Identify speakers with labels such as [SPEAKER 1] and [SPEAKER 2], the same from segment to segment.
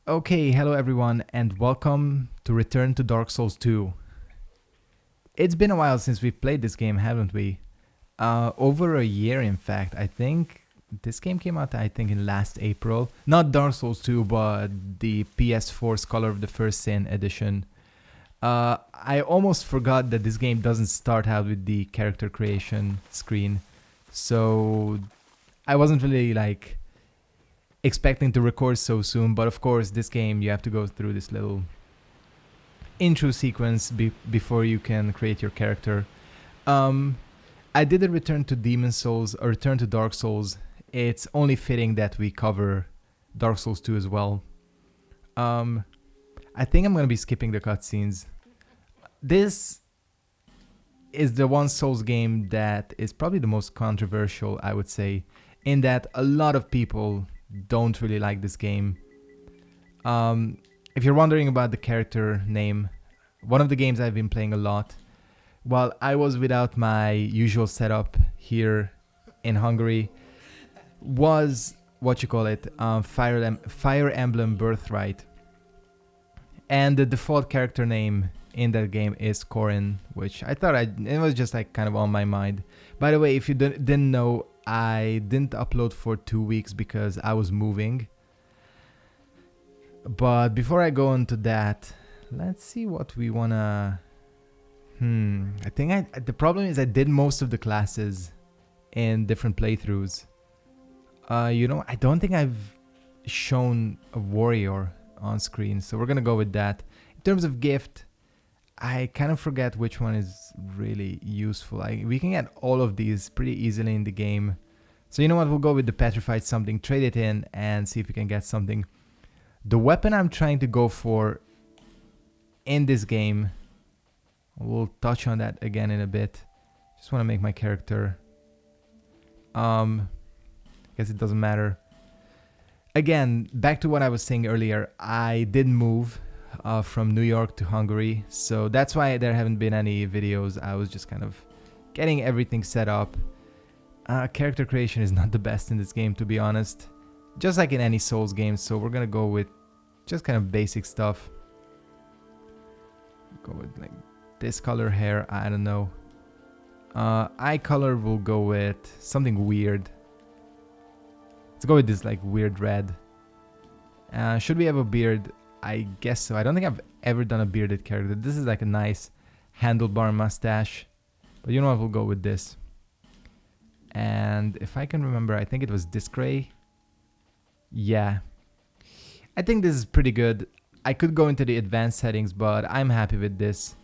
[SPEAKER 1] Okay, hello everyone, and welcome to Return to Dark Souls 2. It's been a while since we've played this game, haven't we? Over a year, in fact. I think this game came out, in last April. Not Dark Souls 2, but the PS4 Scholar of the First Sin edition. I almost forgot that this game doesn't start out with the character creation screen. So I wasn't really expecting to record so soon, but of course this game you have to go through this little intro sequence before you can create your character. I did a return to Demon Souls, a return to Dark Souls. It's only fitting that we cover Dark Souls 2 as well. I think I'm gonna be skipping the cutscenes. This is the one Souls game that is probably the most controversial, I would say, in that a lot of people don't really like this game. If you're wondering about the character name, one of the games I've been playing a lot while I was without my usual setup here in Hungary was Fire Emblem Birthright, and the default character name in that game is Corrin, which I thought it was just kind of on my mind. By the way, if you didn't know, I didn't upload for 2 weeks because I was moving. But before I go into that, let's see what we wanna... I think the problem is I did most of the classes in different playthroughs. I don't think I've shown a warrior on screen, so we're gonna go with that. In terms of gift, I kind of forget which one is really useful. We can get all of these pretty easily in the game. So you know what, we'll go with the petrified something, trade it in, and see if we can get something. The weapon I'm trying to go for in this game, we'll touch on that again in a bit. Just want to make my character. Guess it doesn't matter. Again, back to what I was saying earlier, I did move from New York to Hungary, so that's why there haven't been any videos. I was just kind of getting everything set up. Character creation is not the best in this game, to be honest, just like in any Souls game, so we're gonna go with just kind of basic stuff. Go with this color hair, I don't know. Eye color, we'll go with something weird. Let's go with this weird red. Should we have a beard? I guess so. I don't think I've ever done a bearded character. This is a nice handlebar mustache. But you know what, we'll go with this. And if I can remember, I think it was this gray. Yeah. I think this is pretty good. I could go into the advanced settings, but I'm happy with this.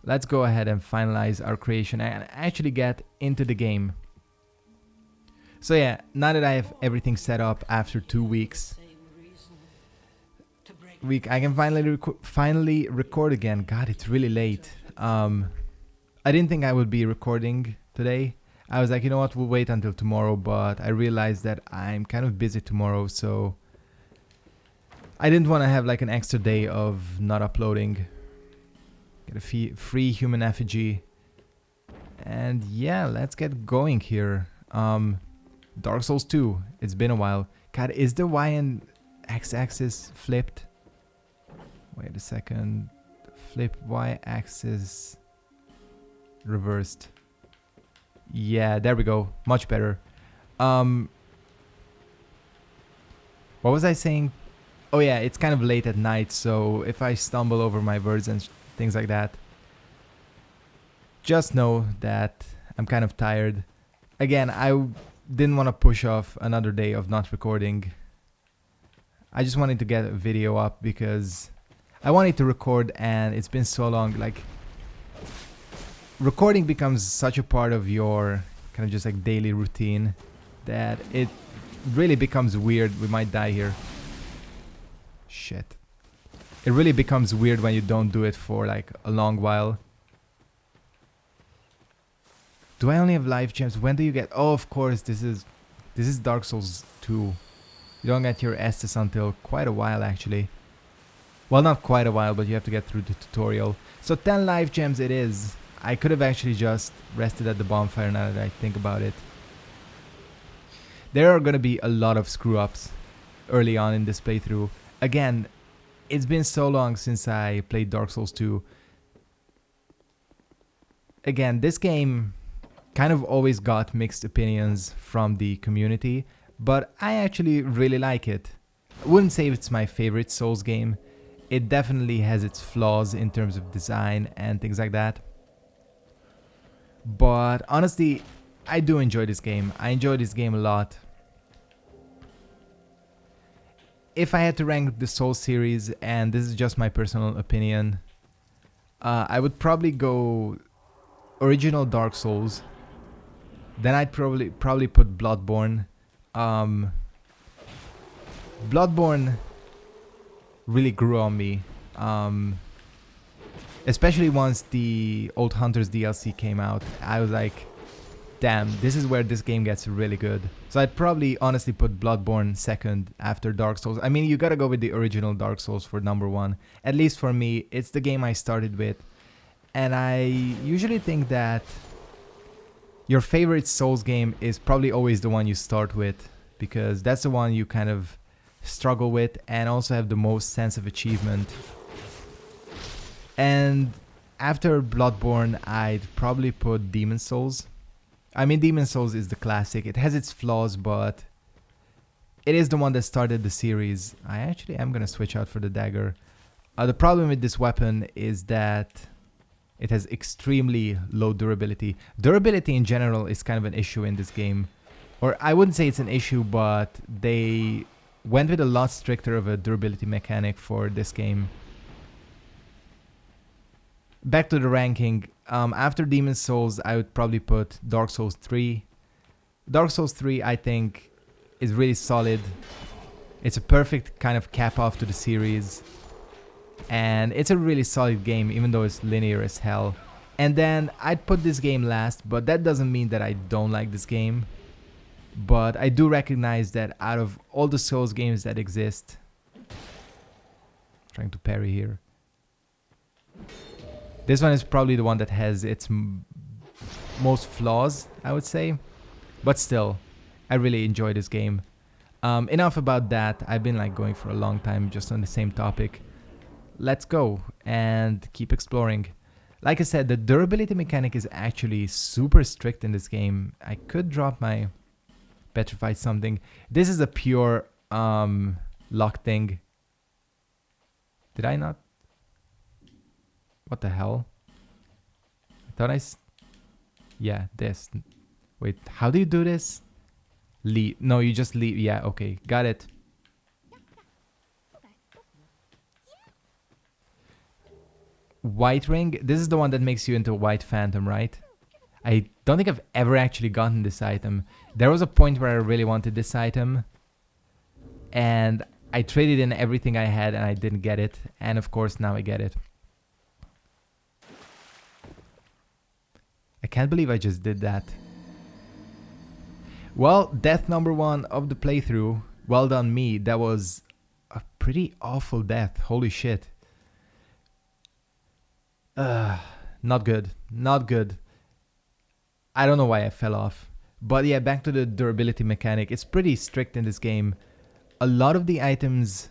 [SPEAKER 1] Let's go ahead and finalize our creation and actually get into the game. So yeah, now that I have everything set up after 2 weeks, I can finally record again. God, it's really late. I didn't think I would be recording today. I was like, you know what, we'll wait until tomorrow, but I realized that I'm kind of busy tomorrow, so I didn't want to have an extra day of not uploading. Get a free human effigy. And yeah, let's get going here. Dark Souls 2, it's been a while. God, is the Y and X-axis flipped? Wait a second. Flip Y-axis reversed. Yeah, there we go. Much better. What was I saying? Oh yeah, it's kind of late at night, so if I stumble over my words and things like that, just know that I'm kind of tired. Again, I didn't want to push off another day of not recording. I just wanted to get a video up because I wanted to record, and it's been so long. Recording becomes such a part of your kind of just daily routine that it really becomes weird. We might die here. Shit. It really becomes weird when you don't do it for a long while. Do I only have life gems? When do you get... Oh, of course, this is Dark Souls 2. You don't get your Estus until quite a while, actually. Well, not quite a while, but you have to get through the tutorial. So 10 life gems it is. I could have actually just rested at the bonfire now that I think about it. There are going to be a lot of screw-ups early on in this playthrough. Again, It's been so long since I played Dark Souls 2. Again, this game kind of always got mixed opinions from the community, but I actually really like it. I wouldn't say it's my favorite Souls game. It definitely has its flaws in terms of design and things like that. But honestly, I do enjoy this game. I enjoy this game a lot. If I had to rank the Souls series, and this is just my personal opinion, I would probably go original Dark Souls. Then I'd probably put Bloodborne. Bloodborne really grew on me, especially once the Old Hunters DLC came out. I was like, damn, this is where this game gets really good. So I'd probably honestly put Bloodborne second after Dark Souls. I mean, you gotta go with the original Dark Souls for number one. At least for me, it's the game I started with. And I usually think that your favorite Souls game is probably always the one you start with, because that's the one you kind of struggle with and also have the most sense of achievement. And after Bloodborne, I'd probably put Demon Souls. I mean, Demon Souls is the classic. It has its flaws, but it is the one that started the series. I actually am gonna switch out for the dagger. The problem with this weapon is that it has extremely low durability. Durability in general is kind of an issue in this game. Or I wouldn't say it's an issue, but they went with a lot stricter of a durability mechanic for this game. Back to the ranking. After Demon Souls, I would probably put Dark Souls 3. Dark Souls 3, I think, is really solid. It's a perfect kind of cap off to the series. And it's a really solid game, even though it's linear as hell. And then I'd put this game last, but that doesn't mean that I don't like this game. But I do recognize that out of all the Souls games that exist... Trying to parry here. This one is probably the one that has its most flaws, I would say. But still, I really enjoy this game. Enough about that. I've been like going for a long time just on the same topic. Let's go and keep exploring. Like I said, the durability mechanic is actually super strict in this game. I could drop my petrified something. This is a pure lock thing. Did I not? What the hell? I thought yeah, this. Wait, how do you do this? Leave. No, you just leave. Yeah, okay. Got it. White ring. This is the one that makes you into a white phantom, right? I don't think I've ever actually gotten this item. There was a point where I really wanted this item. And I traded in everything I had and I didn't get it. And of course, now I get it. I can't believe I just did that. Well, death number 1 of the playthrough. Well done me. That was a pretty awful death. Holy shit. Not good. Not good. I don't know why I fell off. But yeah, back to the durability mechanic. It's pretty strict in this game. A lot of the items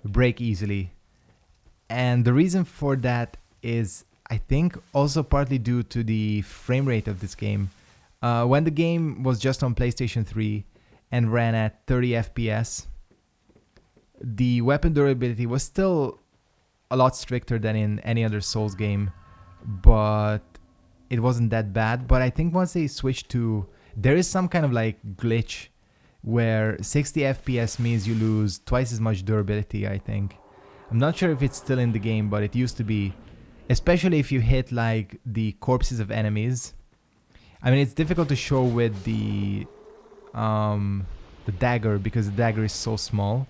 [SPEAKER 1] break easily. And the reason for that is, I think, also partly due to the frame rate of this game. When the game was just on PlayStation 3 and ran at 30 FPS, the weapon durability was still a lot stricter than in any other Souls game, but it wasn't that bad. But I think once they switched to... There is some kind of like glitch where 60 FPS means you lose twice as much durability, I think. I'm not sure if it's still in the game, but it used to be. Especially if you hit like the corpses of enemies. I mean, it's difficult to show with the dagger because the dagger is so small.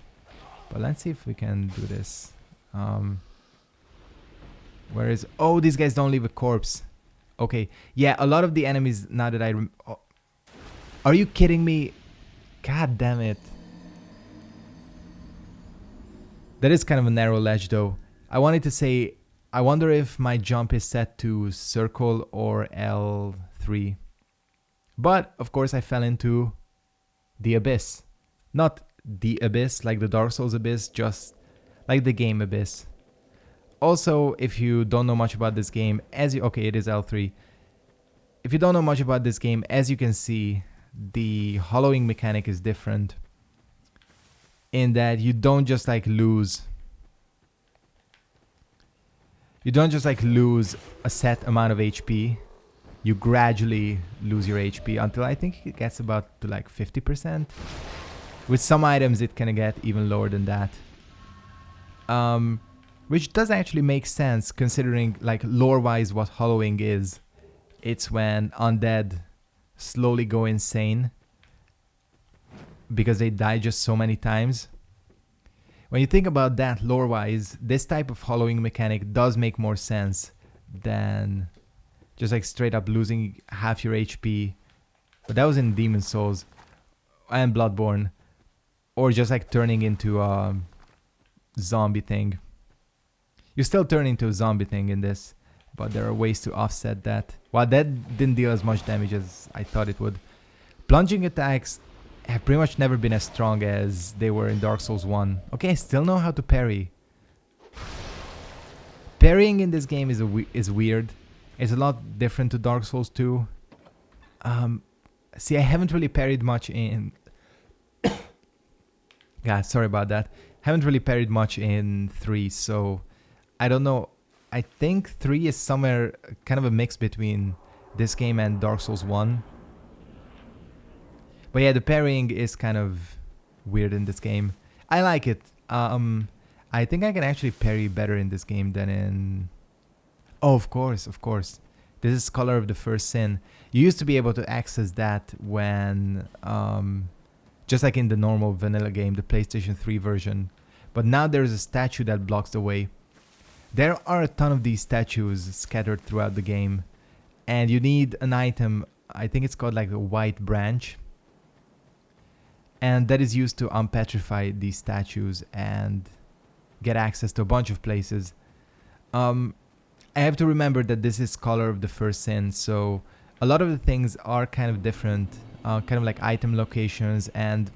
[SPEAKER 1] But let's see if we can do this. Where is... Oh, these guys don't leave a corpse. Okay. Yeah, a lot of the enemies now that I... Oh. Are you kidding me? God damn it. That is kind of a narrow ledge though. I wanted to say... I wonder if my jump is set to circle or L3. But, of course, I fell into the abyss. Not the abyss, like the Dark Souls abyss, just like the game Abyss. Also, if you don't know much about this game, okay, it is L3. If you don't know much about this game, as you can see, the hollowing mechanic is different in that you don't just like lose a set amount of HP. You gradually lose your HP until I think it gets about to like 50%. With some items it can get even lower than that. Which does actually make sense considering like lore-wise what hollowing is. It's when undead slowly go insane because they die just so many times. When you think about that lore-wise, this type of hollowing mechanic does make more sense than just like straight up losing half your HP. But that was in Demon's Souls and Bloodborne. Or just like turning into a zombie thing. You still turn into a zombie thing in this, but there are ways to offset that. Well, that didn't deal as much damage as I thought it would. Plunging attacks have pretty much never been as strong as they were in Dark Souls 1. Okay, I still know how to parry. Parrying in this game is weird. It's a lot different to Dark Souls 2. See, I haven't really parried much in... yeah, sorry about that. Haven't really parried much in 3, so I don't know. I think 3 is somewhere kind of a mix between this game and Dark Souls 1. But yeah, the parrying is kind of weird in this game. I like it. I think I can actually parry better in this game than in... Oh, of course, of course. This is Scholar of the First Sin. You used to be able to access that when... just like in the normal vanilla game, the PlayStation 3 version. But now there's a statue that blocks the way. There are a ton of these statues scattered throughout the game. And you need an item, I think it's called like a white branch. And that is used to unpetrify these statues and get access to a bunch of places. I have to remember that this is Scholar of the First Sin, so a lot of the things are kind of different. Kind of like item locations, and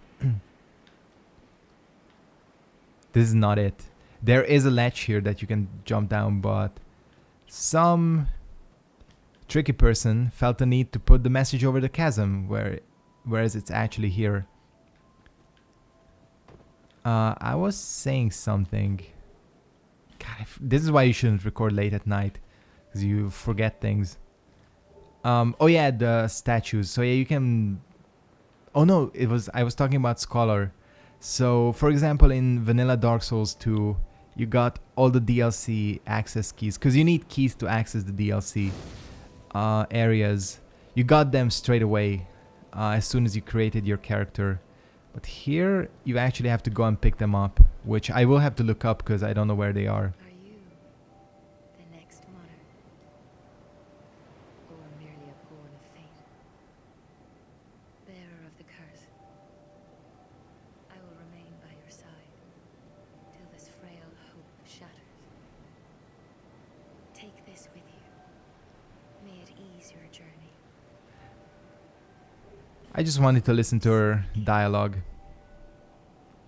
[SPEAKER 1] this is not it. There is a ledge here that you can jump down, but some tricky person felt the need to put the message over the chasm, whereas it's actually here. I was saying something. God, this is why you shouldn't record late at night, because you forget things. Oh yeah, the statues. So yeah, you can... Oh no, I was talking about Scholar. So for example, in Vanilla Dark Souls 2, you got all the DLC access keys, because you need keys to access the DLC areas. You got them straight away as soon as you created your character. But here, you actually have to go and pick them up, which I will have to look up because I don't know where they are.
[SPEAKER 2] Are you the next monarch? Or merely a pawn of fate? Bearer of the curse, I will remain by your side till this frail hope shatters. Take this with you. May it ease your journey.
[SPEAKER 1] I just wanted to listen to her dialogue.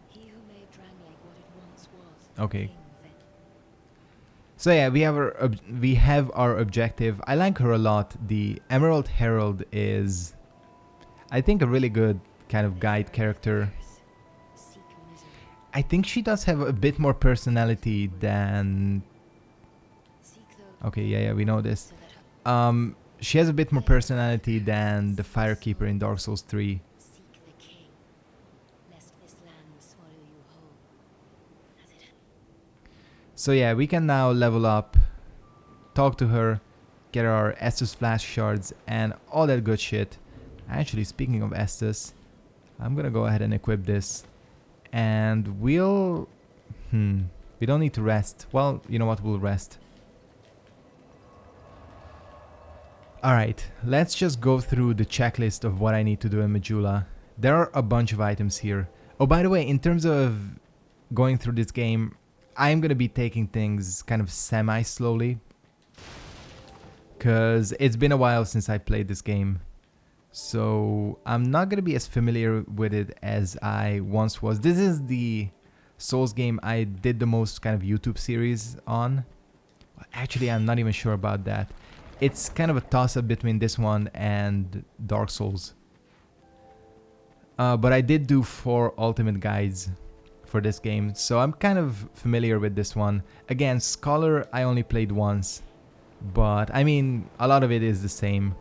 [SPEAKER 2] He who made Drangleic what it once was.
[SPEAKER 1] Okay. So yeah, we have our objective. I like her a lot. The Emerald Herald is, I think, a really good kind of guide character. I think she does have a bit more personality than... Okay, yeah, we know this. She has a bit more personality than the Firekeeper in Dark Souls 3.
[SPEAKER 2] Seek the king, lest this land swallow you whole. As it...
[SPEAKER 1] So yeah, we can now level up, talk to her, get our Estus Flask Shards, and all that good shit. Actually, speaking of Estus, I'm gonna go ahead and equip this. And we'll... we don't need to rest. Well, you know what, we'll rest. Alright, let's just go through the checklist of what I need to do in Majula. There are a bunch of items here. Oh, by the way, in terms of going through this game, I'm gonna be taking things kind of semi-slowly. Because it's been a while since I played this game. So I'm not gonna be as familiar with it as I once was. This is the Souls game I did the most kind of YouTube series on. Actually, I'm not even sure about that. It's kind of a toss-up between this one and Dark Souls. But I did do 4 ultimate guides for this game, so I'm kind of familiar with this one. Again, Scholar I only played once, but I mean, a lot of it is the same.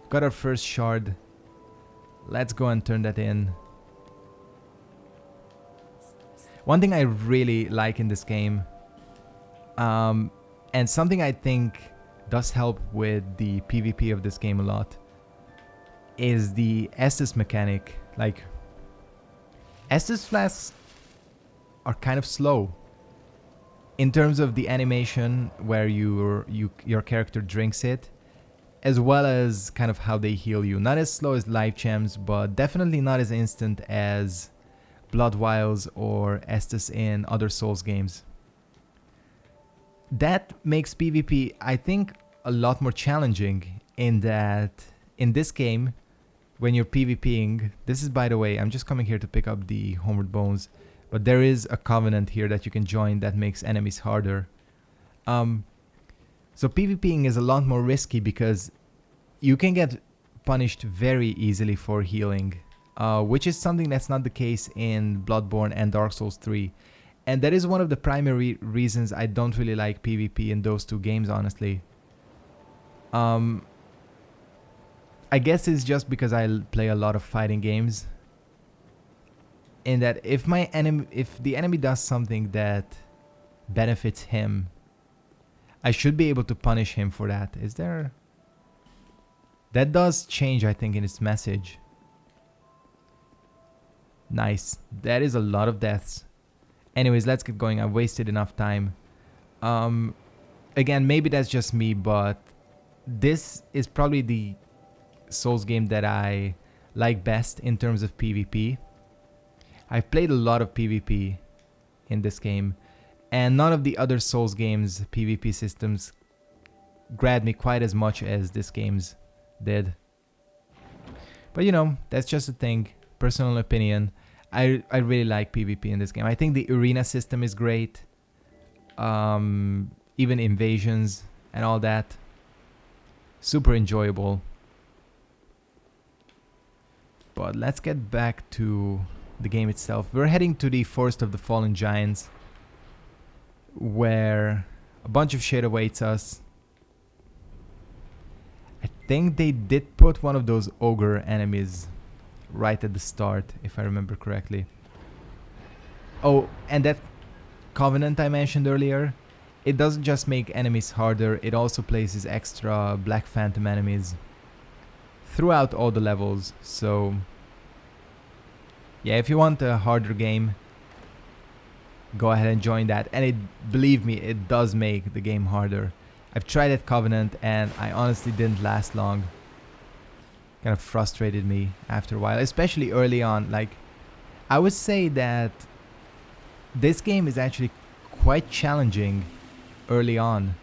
[SPEAKER 1] Got our first shard. Let's go and turn that in. One thing I really like in this game, and something I think does help with the PvP of this game a lot, is the Estus mechanic. Like, Estus flasks are kind of slow in terms of the animation where your character drinks it, as well as kind of how they heal you. Not as slow as life gems, but definitely not as instant as Blood Vials or Estus in other Souls games. That makes PvP, I think, a lot more challenging in that in this game, when you're PvPing, this is, by the way, I'm just coming here to pick up the Homeward Bones, but there is a covenant here that you can join that makes enemies harder. So PvPing is a lot more risky because you can get punished very easily for healing, which is something that's not the case in Bloodborne and Dark Souls 3. And that is one of the primary reasons I don't really like PvP in those two games, honestly. I guess it's just because I play a lot of fighting games. In that if the enemy does something that benefits him, I should be able to punish him for that. Is there... That does change, I think, in its message. Nice. That is a lot of deaths. Anyways, let's get going. I've wasted enough time. Again, maybe that's just me, but this is probably the Souls game that I like best in terms of PvP. I've played a lot of PvP in this game, and none of the other Souls games' PvP systems grabbed me quite as much as this game's did. But you know, that's just a thing. Personal opinion. I really like PvP in this game. I think the arena system is great. Even invasions and all that. Super enjoyable. But let's get back to the game itself. We're heading to the Forest of the Fallen Giants, where a bunch of shit awaits us. I think they did put one of those ogre enemies right at the start, if I remember correctly. Oh, and that covenant I mentioned earlier, it doesn't just make enemies harder, it also places extra Black Phantom enemies throughout all the levels. So yeah, if you want a harder game, go ahead and join that. And believe me, it does make the game harder. I've tried that covenant and I honestly didn't last long. Kind of frustrated me after a while, especially early on. Like, I would say that this game is actually quite challenging early on.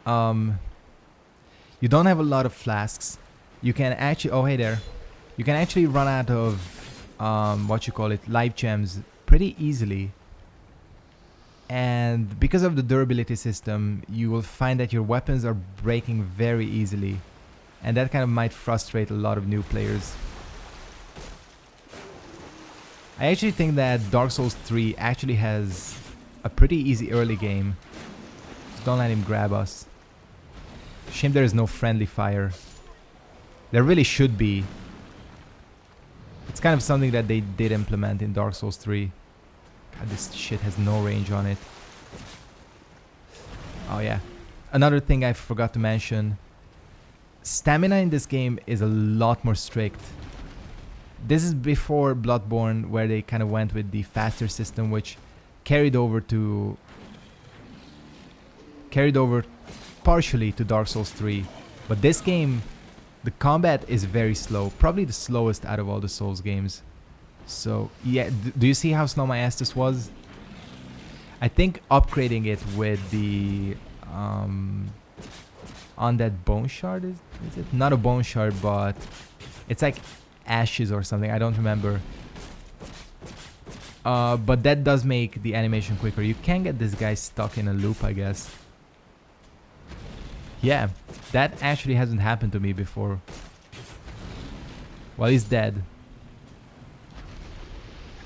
[SPEAKER 1] You don't have a lot of flasks. You can actually, oh hey there, you can actually run out of life gems pretty easily. And because of the durability system, you will find that your weapons are breaking very easily. And that kind of might frustrate a lot of new players. I actually think that Dark Souls 3 actually has a pretty easy early game. Just don't let him grab us. Shame there is no friendly fire. There really should be. It's kind of something that they did implement in Dark Souls 3. God, this shit has no range on it. Oh yeah. Another thing I forgot to mention. Stamina in this game is a lot more strict. This is before Bloodborne, where they kind of went with the faster system, which carried over partially to Dark Souls 3. But this game, the combat is very slow. Probably the slowest out of all the Souls games. So yeah, do you see how slow my Estus was? I think upgrading it with the on that bone shard, is it? Not a bone shard, but it's like ashes or something. I don't remember. But that does make the animation quicker. You can get this guy stuck in a loop, I guess. Yeah, that actually hasn't happened to me before. Well, he's dead.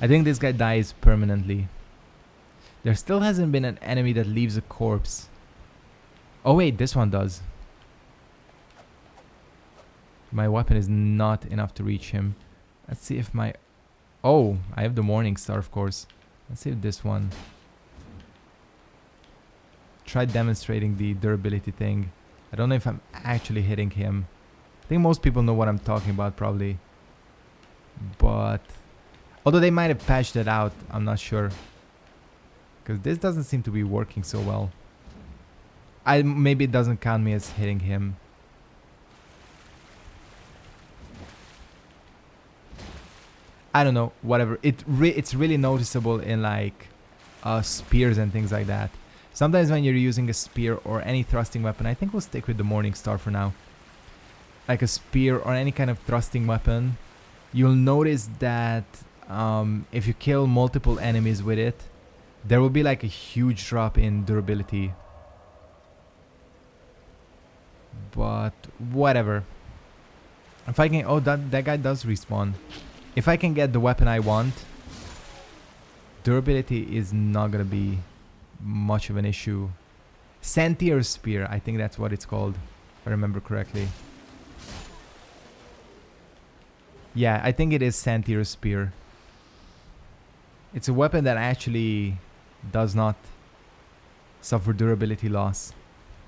[SPEAKER 1] I think this guy dies permanently. There still hasn't been an enemy that leaves a corpse. Oh wait, this one does. My weapon is not enough to reach him. Let's see if my... Oh, I have the Morning Star, of course. Let's see if this one... Try demonstrating the durability thing. I don't know if I'm actually hitting him. I think most people know what I'm talking about, probably. But... Although they might have patched it out, I'm not sure. Because this doesn't seem to be working so well. Maybe it doesn't count me as hitting him. I don't know, whatever. It's really noticeable in like spears and things like that. Sometimes when you're using a spear or any thrusting weapon, I think we'll stick with the Morning Star for now. Like a spear or any kind of thrusting weapon, you'll notice that if you kill multiple enemies with it, there will be like a huge drop in durability. But whatever. If I can... Oh, that guy does respawn. If I can get the weapon I want, durability is not gonna be much of an issue. Sentier Spear, I think that's what it's called, if I remember correctly. Yeah, I think it is Sentier Spear. It's a weapon that actually does not suffer durability loss.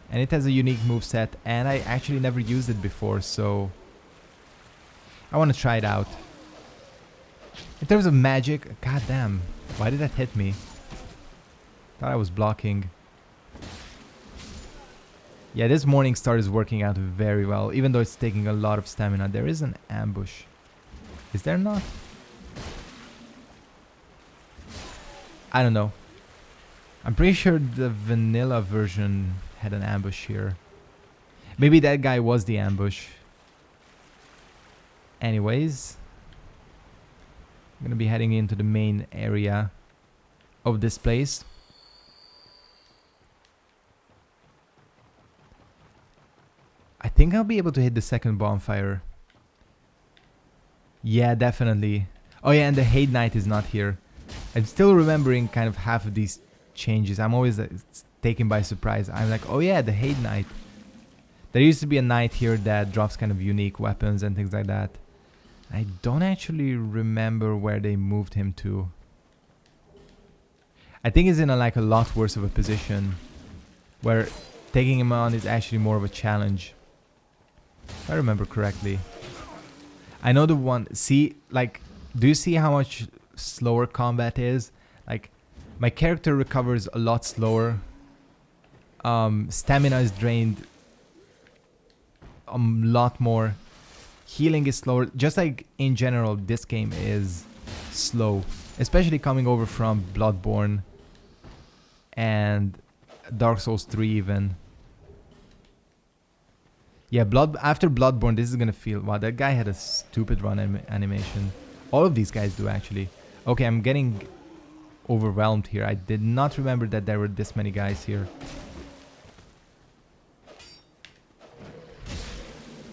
[SPEAKER 1] And it has a unique moveset, and I actually never used it before, so I want to try it out. In terms of magic, goddamn, why did that hit me? Thought I was blocking. Yeah, this Morning Star is working out very well, even though it's taking a lot of stamina. There is an ambush. Is there not? I don't know. I'm pretty sure the vanilla version had an ambush here. Maybe that guy was the ambush. Anyways, I'm gonna be heading into the main area of this place. I think I'll be able to hit the second bonfire. Yeah, definitely. Oh yeah, and the Hate Knight is not here. I'm still remembering kind of half of these changes. I'm always taken by surprise. I'm like, oh yeah, the Hate Knight. There used to be a knight here that drops kind of unique weapons and things like that. I don't actually remember where they moved him to. I think he's in a lot worse of a position, where taking him on is actually more of a challenge. If I remember correctly. I know the one... See, do you see how much slower combat is? Like, my character recovers a lot slower. Stamina is drained a lot more. Healing is slower. Just like in general, this game is slow. Especially coming over from Bloodborne and Dark Souls 3 even. Yeah, after Bloodborne, this is gonna feel... Wow, that guy had a stupid run animation. All of these guys do, actually. Okay, I'm getting overwhelmed here. I did not remember that there were this many guys here.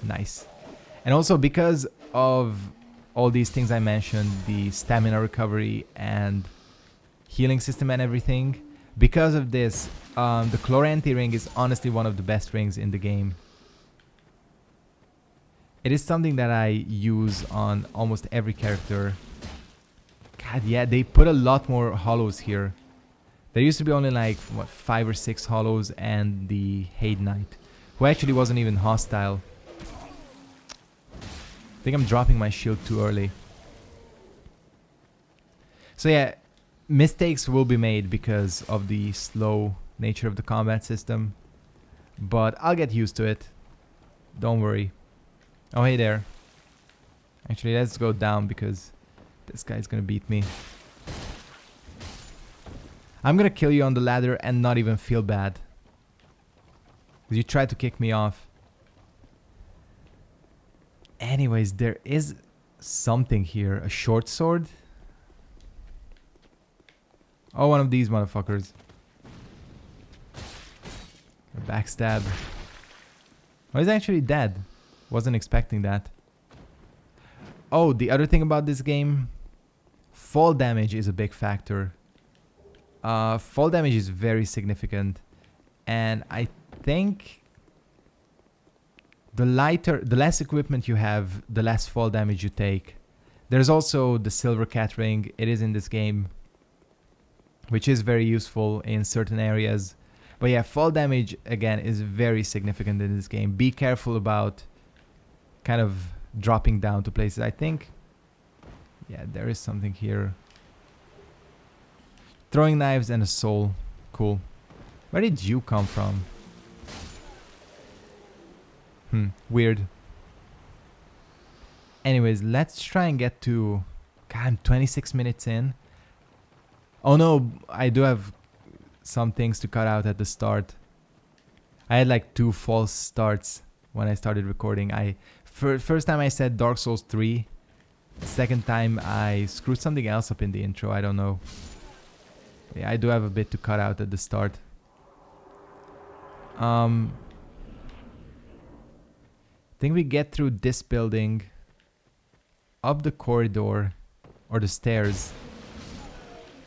[SPEAKER 1] Nice. And also, because of all these things I mentioned, the stamina recovery and healing system and everything, because of this, the Chloranthy ring is honestly one of the best rings in the game. It is something that I use on almost every character. God, yeah, they put a lot more hollows here. There used to be only 5 or 6 hollows and the Hate Knight, who actually wasn't even hostile. I think I'm dropping my shield too early. So yeah, mistakes will be made because of the slow nature of the combat system. But I'll get used to it. Don't worry. Oh, hey there. Actually, let's go down because this guy's gonna beat me. I'm gonna kill you on the ladder and not even feel bad. Because you tried to kick me off. Anyways, there is something here. A short sword? Oh, one of these motherfuckers. Backstab. Oh, he's actually dead. Wasn't expecting that. Oh, the other thing about this game, fall damage is a big factor. Fall damage is very significant, and I think the less equipment you have, the less fall damage you take. There's also the silver cat ring. It is in this game, which is very useful in certain areas. But yeah, fall damage again is very significant in this game. Be careful about kind of dropping down to places. I think, yeah, there is something here. Throwing knives and a soul. Cool. Where did you come from? Weird. Anyways, let's try and get to... God, I'm 26 minutes in. Oh no, I do have some things to cut out at the start. I had like 2 false starts when I started recording. First time I said Dark Souls 3. Second time I screwed something else up in the intro. I don't know. Yeah, I do have a bit to cut out at the start. I think we get through this building, up the corridor, or the stairs,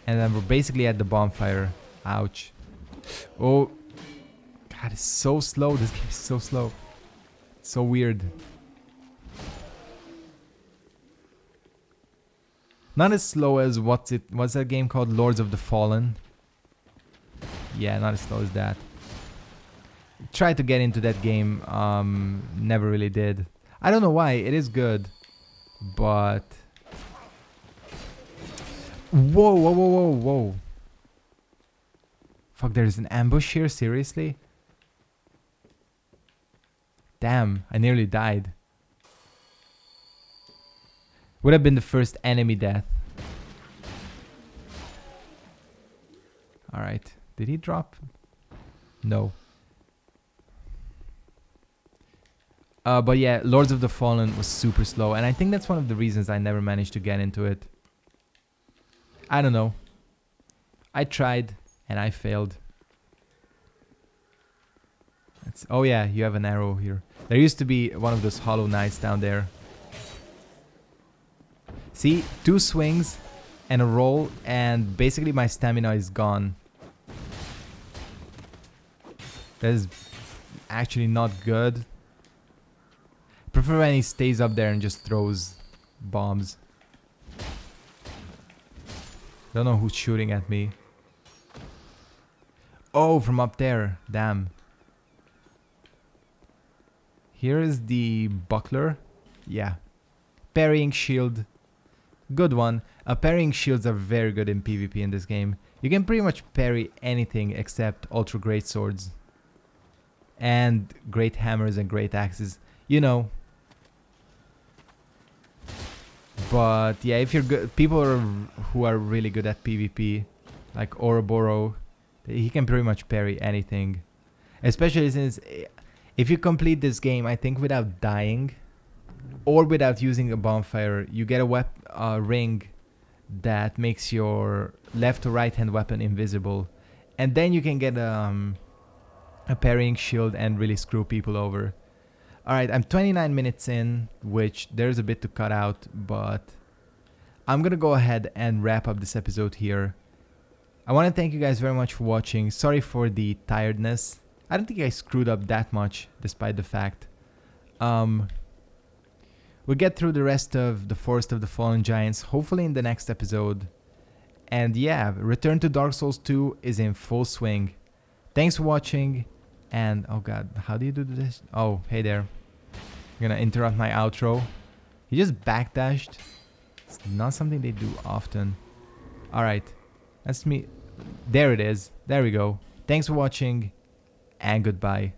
[SPEAKER 1] and then we're basically at the bonfire. Ouch. Oh, God, it's so slow. This game is so slow. So weird. Not as slow as what's that game called? Lords of the Fallen. Yeah, not as slow as that. Tried to get into that game, never really did. I don't know why. It is good, but whoa, whoa, whoa, whoa, whoa! Fuck! There's an ambush here. Seriously? Damn! I nearly died. Would have been the first enemy death. All right. Did he drop? No. But yeah, Lords of the Fallen was super slow, and I think that's one of the reasons I never managed to get into it. I don't know. I tried, and I failed. Oh yeah, you have an arrow here. There used to be one of those Hollow Knights down there. See, 2 swings and a roll, and basically my stamina is gone. That is actually not good. Prefer when he stays up there and just throws bombs. Don't know who's shooting at me. Oh, from up there. Damn. Here is the buckler. Yeah. Parrying shield. Good one. Parrying shields are very good in PvP in this game. You can pretty much parry anything except ultra great swords. And great hammers and great axes. You know. But yeah, if you're good, who are really good at PvP, like Ouroboros, he can pretty much parry anything. Especially since if you complete this game, I think without dying or without using a bonfire, you get a ring that makes your left or right hand weapon invisible, and then you can get a parrying shield and really screw people over. Alright, I'm 29 minutes in, which there's a bit to cut out, but I'm gonna go ahead and wrap up this episode here. I want to thank you guys very much for watching. Sorry for the tiredness. I don't think I screwed up that much, despite the fact. We'll get through the rest of the Forest of the Fallen Giants, hopefully in the next episode. And yeah, Return to Dark Souls 2 is in full swing. Thanks for watching. And, oh god, how do you do this? Oh, hey there. I'm gonna interrupt my outro. He just backdashed. It's not something they do often. Alright, that's me. There it is. There we go. Thanks for watching, and goodbye.